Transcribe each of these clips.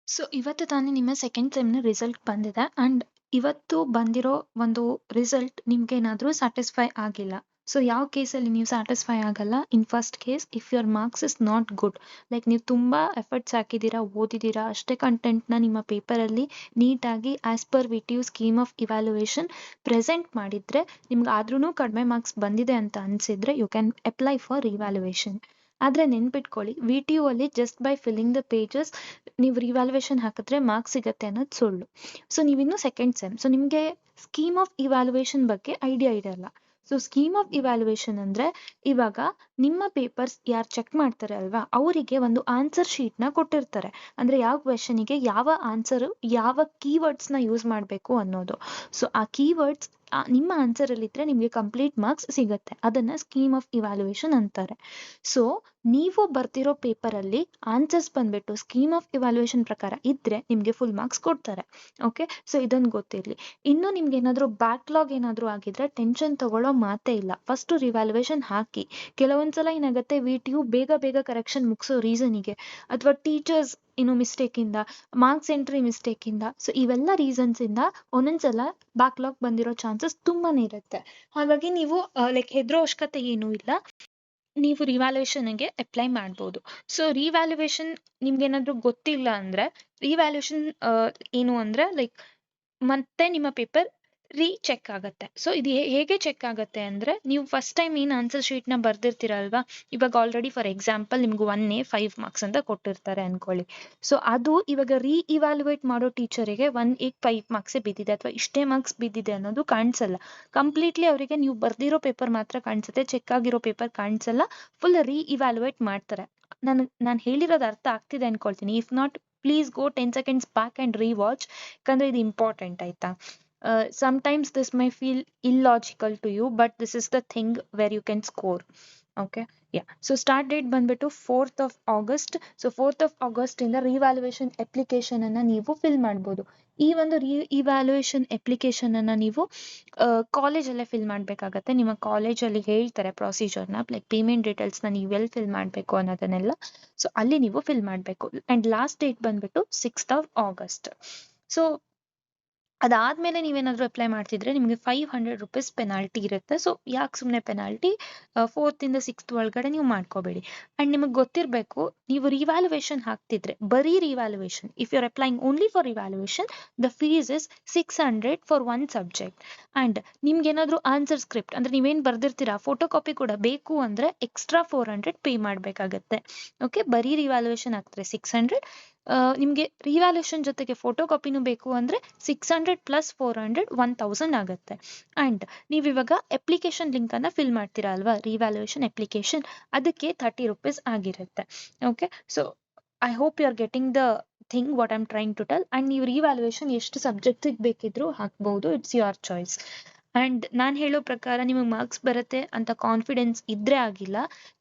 So ಇವತ್ತು ತಾನೇ ನಿಮ್ಮ ಸೆಕೆಂಡ್ ಸೆಮ್‌ನ ರಿಸಲ್ಟ್ ಬಂದಿದೆ ಆ್ಯಂಡ್ ಇವತ್ತು ಬಂದಿರೋ ಒಂದು ರಿಸಲ್ಟ್ ನಿಮ್ಗೇನಾದ್ರೂ ಸ್ಯಾಟಿಸ್ಫೈ ಆಗಿಲ್ಲ. ಸೊ ಯಾವ ಕೇಸಲ್ಲಿ ನೀವು ಸ್ಯಾಟಿಸ್ಫೈ ಆಗಲ್ಲ? In first case if your marks is not good, like ನೀವು ತುಂಬಾ ಎಫರ್ಟ್ಸ್ ಹಾಕಿದ್ದೀರಾ, ಓದಿದ್ದೀರಾ, ಅಷ್ಟೇ ಕಂಟೆಂಟ್‌ನ ನಿಮ್ಮ ಪೇಪರಲ್ಲಿ ನೀಟಾಗಿ as per VTU scheme of evaluation present ಮಾಡಿದ್ರೆ, ನಿಮ್ಗೆ ಆದ್ರೂ ಕಡಿಮೆ ಮಾರ್ಕ್ಸ್ ಬಂದಿದೆ ಅಂತ ಅನ್ಸಿದ್ರೆ you can apply for revaluation. ಆದ್ರೆ ನೆನ್ಪಿಟ್ಕೊಳ್ಳಿ, ವಿ.ಟಿ.ಯು ಅಲ್ಲಿ just by filling the pages ನೀವು ರಿವ್ಯಾಲ್ಯೂಯೇಷನ್ ಹಾಕಿದ್ರೆ ಮಾರ್ಕ್ಸ್ ಸಿಗತ್ತೆ ಅನ್ನೋದು ಸುಳ್ಳು. ಸೊ ನೀವಿನ್ನು ಸೆಕೆಂಡ್ ಸೆಮ್, ಸೊ ನಿಮಗೆ ಸ್ಕೀಮ್ ಆಫ್ ಇವ್ಯಾಲ್ಯೂಯೇಷನ್ ಬಗ್ಗೆ ಐಡಿಯಾ ಇರಲ್ಲ. ಸೊ ಸ್ಕೀಮ್ ಆಫ್ ಇವ್ಯಾಲ್ಯೂಯೇಷನ್ ಅಂದ್ರೆ ಇವಾಗ ನಿಮ್ಮ ಪೇಪರ್ಸ್ ಯಾರು ಚೆಕ್ ಮಾಡ್ತಾರೆ ಅಲ್ವಾ, ಅವರಿಗೆ ಒಂದು ಆನ್ಸರ್ ಶೀಟ್ನ ಕೊಟ್ಟಿರ್ತಾರೆ. ಅಂದ್ರೆ ಯಾವ ಕ್ವೆಶನಿಗೆ ಯಾವ ಆನ್ಸರ್, ಯಾವ ಕೀವರ್ಡ್ಸ್ನ ಯೂಸ್ ಮಾಡಬೇಕು ಅನ್ನೋದು. ಸೊ ಆ ಕೀವರ್ಡ್ಸ್ ನಿಮ್ಮ ಆನ್ಸರಲ್ಲಿ ಇದ್ರೆ ನಿಮಗೆ ಕಂಪ್ಲೀಟ್ ಮಾರ್ಕ್ಸ್ ಸಿಗತ್ತೆ. ಅದನ್ನ ಸ್ಕೀಮ್ ಆಫ್ ಇವ್ಯಾಲ್ಯೂಯೇಷನ್ ಅಂತಾರೆ. ಸೊ ನೀವು ಬರ್ತಿರೋ ಪೇಪರಲ್ಲಿ ಆನ್ಸರ್ಸ್ ಬಂದ್ಬಿಟ್ಟು ಸ್ಕೀಮ್ ಆಫ್ ಇವ್ಯಾಲ್ಯೂಯೇಷನ್ ಪ್ರಕಾರ ಇದ್ರೆ ನಿಮಗೆ ಫುಲ್ ಮಾರ್ಕ್ಸ್ ಕೊಡ್ತಾರೆ. ಓಕೆ, ಸೊ ಇದೊಂದು ಗೊತ್ತಿರಲಿ. ಇನ್ನು ನಿಮ್ಗೆ ಏನಾದರೂ ಬ್ಯಾಕ್ಲಾಗ್ ಏನಾದರೂ ಆಗಿದ್ರೆ ಟೆನ್ಷನ್ ತಗೊಳ್ಳೋ ಮಾತೇ ಇಲ್ಲ. ಫಸ್ಟ್ ರಿವ್ಯಾಲ್ಯೂಯೇಷನ್ ಹಾಕಿ. ಕೆಲವೊಂದ್ಸಲ ಏನಾಗುತ್ತೆ, ವಿ.ಟಿ.ಯು ಬೇಗ ಬೇಗ ಕರೆಕ್ಷನ್ ಮುಗಿಸೋ ರೀಸನಿಗೆ ಅಥವಾ ಟೀಚರ್ಸ್ ಮಿಸ್ಟೇಕಿಂದ, ಮಾರ್ಕ್ಸ್ ಎಂಟ್ರಿ ಮಿಸ್ಟೇಕಿಂದ, ಸೊ ಇವೆಲ್ಲ ರೀಸನ್ಸಿಂದ ಒಂದೊಂದ್ಸಲ ಬ್ಯಾಕ್ಲಾಗ್ ಬಂದಿರೋ ಚಾನ್ಸಸ್ ತುಂಬಾನೇ ಇರುತ್ತೆ. ಹಾಗಾಗಿ ನೀವು ಲೈಕ್ ಹೆದರೋ ಅವಶ್ಯಕತೆ ಏನೂ ಇಲ್ಲ. ನೀವು ರಿವ್ಯಾಲ್ಯೂಯೇಷನ್ಗೆ ಅಪ್ಲೈ ಮಾಡ್ಬೋದು. ಸೊ ರಿವ್ಯಾಲ್ಯೂಯೇಷನ್ ನಿಮ್ಗೇನಾದ್ರೂ ಗೊತ್ತಿಲ್ಲ ಅಂದ್ರೆ, ರಿವ್ಯಾಲ್ಯೂಯೇಷನ್ ಏನು ಅಂದ್ರೆ ಲೈಕ್ ಮತ್ತೆ ನಿಮ್ಮ ಪೇಪರ್ ಚೆಕ್ ಆಗತ್ತೆ. ಸೊ ಇದು ಹೇಗೆ ಚೆಕ್ ಆಗತ್ತೆ ಅಂದ್ರೆ, ನೀವು ಫಸ್ಟ್ ಟೈಮ್ ಏನು ಆನ್ಸರ್ ಶೀಟ್ನ ಬರ್ದಿರ್ತೀರಲ್ವಾ, ಇವಾಗ ಆಲ್ರೆಡಿ ಫಾರ್ ಎಕ್ಸಾಂಪಲ್ ನಿಮ್ಗೆ 1A 5 ಮಾರ್ಕ್ಸ್ ಅಂತ ಕೊಟ್ಟಿರ್ತಾರೆ ಅನ್ಕೊಳ್ಳಿ. ಸೊ ಅದು ಇವಾಗ ಇವ್ಯಾಲ್ಯೂಯೇಟ್ ಮಾಡೋ ಟೀಚರಿಗೆ 1A 5 ಮಾರ್ಕ್ಸೇ ಬಿದ್ದಿದೆ ಅಥವಾ ಇಷ್ಟೇ ಮಾರ್ಕ್ಸ್ ಬಿದ್ದಿದೆ ಅನ್ನೋದು ಕಾಣಿಸಲ್ಲ. ಕಂಪ್ಲೀಟ್ಲಿ ಅವರಿಗೆ ನೀವು ಬರ್ದಿರೋ ಪೇಪರ್ ಮಾತ್ರ ಕಾಣಿಸುತ್ತೆ, ಚೆಕ್ ಆಗಿರೋ ಪೇಪರ್ ಕಾಣಿಸಲ್ಲ. ಫುಲ್ ಇವ್ಯಾಲ್ಯೂಯೇಟ್ ಮಾಡ್ತಾರೆ. ನಾನು ಹೇಳಿರೋದು ಅರ್ಥ ಆಗ್ತಿದೆ ಅನ್ಕೊಳ್ತೀನಿ. If not, please go 10 seconds back and rewatch, ಯಾಕಂದ್ರೆ ಇದು ಇಂಪಾರ್ಟೆಂಟ್ ಆಯ್ತಾ. Sometimes this may feel illogical to you, but this is the thing where you can score. Okay, yeah. So start date ಬಂದ್ಬಿಟ್ಟು 4th of August. So 4th of August ಇಂದ revaluation application ಅನ್ನ ನೀವು fill ಮಾಡ್ಬೋದು. ಈ ಒಂದು evaluation application ಅನ್ನ ನೀವು ಕಾಲೇಜಲ್ಲೇ fill ಮಾಡಬೇಕಾಗತ್ತೆ. ನಿಮ್ಮ ಕಾಲೇಜಲ್ಲಿ ಹೇಳ್ತಾರೆ ಪ್ರೊಸೀಜರ್ನ, ಲೈಕ್ ಪೇಮೆಂಟ್ ಡೀಟೇಲ್ಸ್ನ ನೀವು ಎಲ್ಲಿ ಫಿಲ್ ಮಾಡಬೇಕು ಅನ್ನೋದನ್ನೆಲ್ಲ. ಸೊ ಅಲ್ಲಿ ನೀವು ಫಿಲ್ ಮಾಡಬೇಕು. ಆ್ಯಂಡ್ ಲಾಸ್ಟ್ ಡೇಟ್ ಬಂದ್ಬಿಟ್ಟು 6th of August. ಸೊ ಅದಾದ್ಮೇಲೆ ನೀವೇನಾದ್ರೂ ಅಪ್ಲೈ ಮಾಡ್ತಿದ್ರೆ ನಿಮಗೆ 500 rupees ಪೆನಾಲ್ಟಿ ಇರುತ್ತೆ. ಸೊ ಯಾಕೆ ಸುಮ್ಮನೆ ಪೆನಾಲ್ಟಿ, 4th ಇಂದ 6th ಒಳಗಡೆ ನೀವು ಮಾಡ್ಕೋಬೇಡಿ. ಅಂಡ್ ನಿಮಗೆ ಗೊತ್ತಿರಬೇಕು, ನೀವು ರಿವ್ಯಾಲ್ಯೂಯೇಷನ್ ಹಾಕ್ತಿದ್ರೆ, ಬರೀ revaluation, if you are applying only for revaluation, the fees is 600 for one subject. And ನಿಮ್ಗೆ ಏನಾದ್ರೂ ಆನ್ಸರ್ ಸ್ಕ್ರಿಪ್ಟ್ ಅಂದ್ರೆ ನೀವೇನ್ ಬರ್ದಿರ್ತೀರಾ ಫೋಟೋ ಕಾಪಿ ಕೂಡ ಬೇಕು ಅಂದ್ರೆ ಎಕ್ಸ್ಟ್ರಾ 400 ಪೇ ಮಾಡಬೇಕಾಗತ್ತೆ. ಓಕೆ, ಬರೀ ರಿವ್ಯಾಲ್ಯೂಯೇಷನ್ ಹಾಕ್ತಾರೆ 600. ನಿಮಗೆ ರಿವ್ಯಾಲ್ಯೂಯೇಷನ್ ಜೊತೆಗೆ ಫೋಟೋ ಕಾಪಿನೂ ಬೇಕು ಅಂದ್ರೆ 600 ಪ್ಲಸ್ 400 1000 ಆಗುತ್ತೆ. ಅಂಡ್ ನೀವು ಇವಾಗ ಅಪ್ಲಿಕೇಶನ್ ಲಿಂಕ್ ಅನ್ನ ಫಿಲ್ ಮಾಡ್ತೀರಾ ಅಲ್ವಾ, ರಿವ್ಯಾಲ್ಯೂಯೇಷನ್ ಅಪ್ಲಿಕೇಶನ್, ಅದಕ್ಕೆ 30 rupees ಆಗಿರುತ್ತೆ. Okay, so I hope you are getting the thing what I am trying to tell. And ನೀವು ರಿವ್ಯಾಲ್ಯೂಯೇಷನ್ ಎಷ್ಟು ಸಬ್ಜೆಕ್ಟಿಗೆ ಬೇಕಿದ್ರೂ ಹಾಕ್ಬಹುದು, ಇಟ್ಸ್ ಯುವರ್ ಚಾಯ್ಸ್. ಅಂಡ್ ನಾನು ಹೇಳೋ ಪ್ರಕಾರ ನಿಮಗೆ ಮಾರ್ಕ್ಸ್ ಬರುತ್ತೆ ಅಂತ ಕಾನ್ಫಿಡೆನ್ಸ್ ಇದ್ರೆ ಆಗಿಲ್ಲ,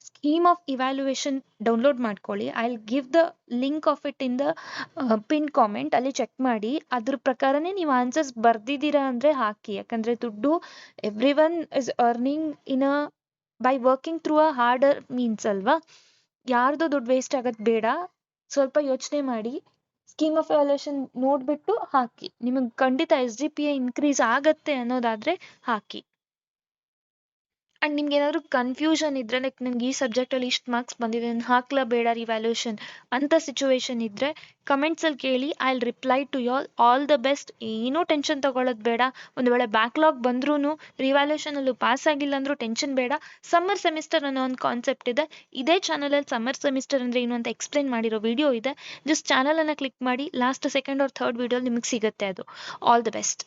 ಸ್ಕೀಮ್ ಆಫ್ ಇವ್ಯಾಲ್ಯೂಯೇಷನ್ ಡೌನ್ಲೋಡ್ ಮಾಡ್ಕೊಳ್ಳಿ. I will give the link of it in the pin comment. ಅಲ್ಲಿ ಚೆಕ್ ಮಾಡಿ, ಅದ್ರ ಪ್ರಕಾರನೇ ನೀವು ಆನ್ಸರ್ಸ್ ಬರ್ದಿದ್ದೀರಾ ಅಂದ್ರೆ ಹಾಕಿ. ಯಾಕಂದ್ರೆ ದುಡ್ಡು every one is earning in a by working through a order means ಅಲ್ವಾ. ಯಾರ್ದು ದುಡ್ಡು ವೇಸ್ಟ್ ಆಗೋದು ಬೇಡ. ಸ್ವಲ್ಪ ಯೋಚನೆ ಮಾಡಿ, ಸ್ಕೀಮ್ ಆಫ್ ಇವ್ಯಾಲ್ಯೂಯೇಷನ್ ನೋಡ್ಬಿಟ್ಟು ಹಾಕಿ. ನಿಮಗೆ ಖಂಡಿತ SGPA ಇನ್ಕ್ರೀಸ್ ಆಗತ್ತೆ ಅನ್ನೋದಾದ್ರೆ ಹಾಕಿ. ಅಂಡ್ ನಿಮ್ಗೆ ಏನಾದ್ರು ಕನ್ಫ್ಯೂಷನ್ ಇದ್ರೆ, ಲೈಕ್ ನಿಮ್ಗೆ ಈ ಸಬ್ಜೆಕ್ಟ್ ಅಲ್ಲಿ ಇಷ್ಟು ಮಾರ್ಕ್ಸ್ ಬಂದಿದೆ, ನಾನು ಹಾಕ್ಲಾ ಬೇಡ ರಿವ್ಯಾಲ್ಯೂಯೇಷನ್ ಅಂತ ಸಿಚುವೇಶನ್ ಇದ್ರೆ ಕಮೆಂಟ್ಸ್ ಅಲ್ಲಿ ಕೇಳಿ. I will reply to you all the best. ಏನೂ ಟೆನ್ಷನ್ ತಗೊಳ್ಳೋದು ಬೇಡ. ಒಂದು ವೇಳೆ ಬ್ಯಾಕ್ಲಾಗ್ ಬಂದ್ರೂ, ರಿವ್ಯಾಲ್ಯೂಯೇಷನ್ ಅಲ್ಲೂ ಪಾಸ್ ಆಗಿಲ್ಲ ಅಂದ್ರೂ ಟೆನ್ಷನ್ ಬೇಡ. ಸಮ್ಮರ್ ಸೆಮಿಸ್ಟರ್ ಅನ್ನೋ ಒಂದು ಕಾನ್ಸೆಪ್ಟ್ ಇದೆ. ಇದೇ ಚಾನಲ್ ಅಲ್ಲಿ ಸಮ್ಮರ್ ಸೆಮಿಸ್ಟರ್ ಅಂದ್ರೆ ಏನು ಅಂತ ಎಕ್ಸ್ಪ್ಲೈನ್ ಮಾಡಿರೋ ವಿಡಿಯೋ ಇದೆ. ಜಸ್ಟ್ ಚಾನಲ್ ಅನ್ನ ಕ್ಲಿಕ್ ಮಾಡಿ, last second R third video ನಿಮಗೆ ಸಿಗುತ್ತೆ ಅದು. All the best.